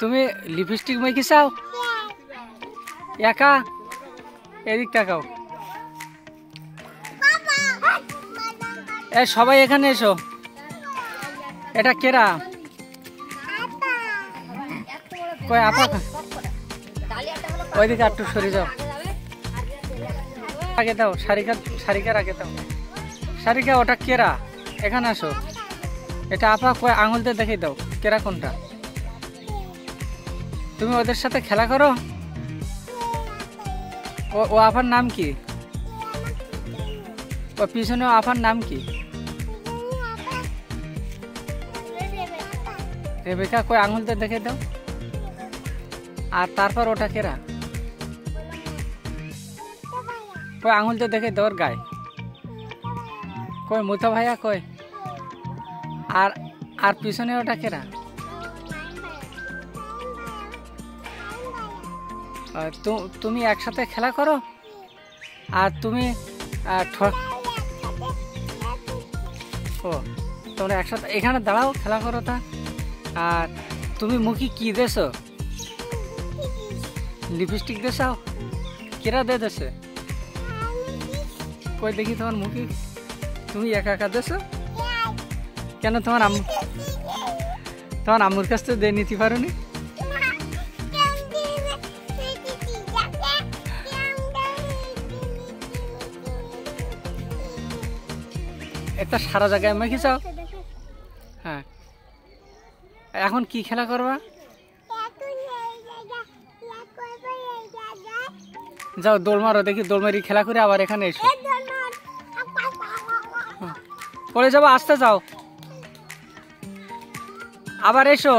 তুমি লিপস্টিক মেখে চাও একা? এদিক তাকাও। সবাই এখানে এসো। এটা কেরা? কই আপা? ওইদিকে একটু সরে যাও। আগে দাও সারিকার আগে দাও। সারিকা ওটা কেরা? এখানে আসো। এটা আপা কয় আঙুল দিয়ে দেখে দাও কেরা কোনটা। তুমি ওদের সাথে খেলা করো? ও আপার নাম কি? ও পিছনে আপার নাম কি? রেবেকা কয় আঙুল দিয়ে দেখে দাও। আর তারপর ওটা কেরা? কয় আঙুল দিয়ে দেখে দাও ওর গায়ে। কয় মুতা ভাইয়া কয়। আর পিছনে ওটা কেরা? তুমি একসাথে খেলা করো? আর তুমি ও তোমরা একসাথে এখানে দাঁড়াও খেলা করো তা। আর তুমি মুখে কি দেছো? লিপস্টিক দেছাও? কেরা দে দেছে? কই দেখি তোমার মুখে। তুমি একা একা দেছো কেন? তোমার আম্মুর কাছ থেকে দিয়ে নিতে পারো নি? এটা সারা জায়গায় মেখে যাও। হ্যাঁ, এখন কি খেলা করবা? যাও দোল মারো দেখি। দোল মারি খেলা করে আবার এখানে এসো। পড়ে যাবো, আসতে যাও। আবার এসো।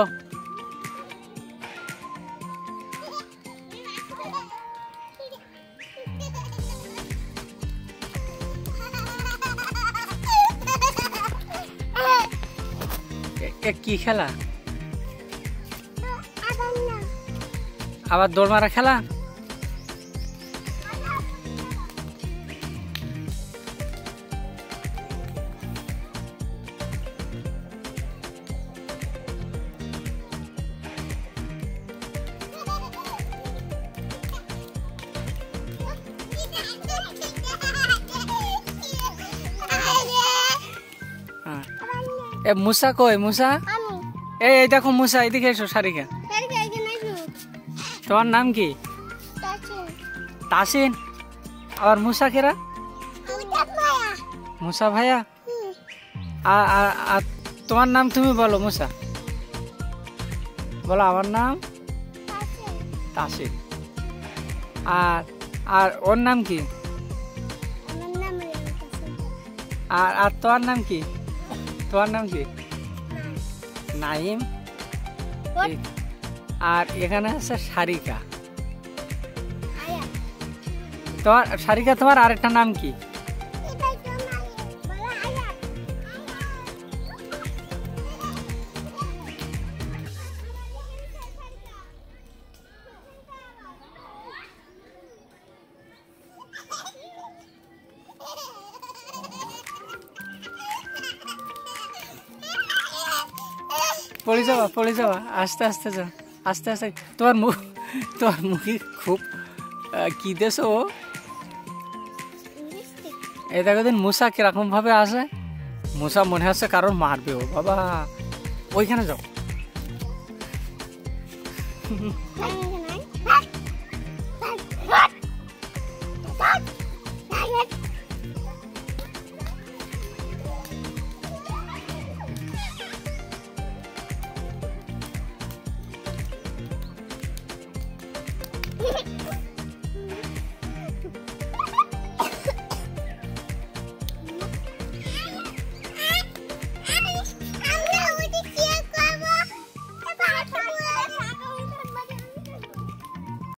কি খেলা? আবার দৌড় মারা খেলা? মুসা কই? মুসা এই দেখো মুসা এদিকে এসো। সারিকা তোমার নাম কি? তাসিন। আবার মুসা কেরা? মুসা ভাইয়া। আর তোমার নাম তুমি বলো। মুসা বলো। আমার নাম তাসিন। আর ওর নাম কি? আর তোমার নাম কি? তোমার নাম কি? নাইম। আর এখানে আছে সারিকা। তোমার সারিকা, তোমার আরেকটা নাম কি? পড়ে যাওয়া। আস্তে আস্তে যাও, আস্তে আস্তে। তোমার মুখে খুব কি দেছো? এই দেখো দিন মুসা কিরকম ভাবে আসে। মুসা মনে হচ্ছে কারণ মারবে ও। বাবা ওইখানে যাও। Hehe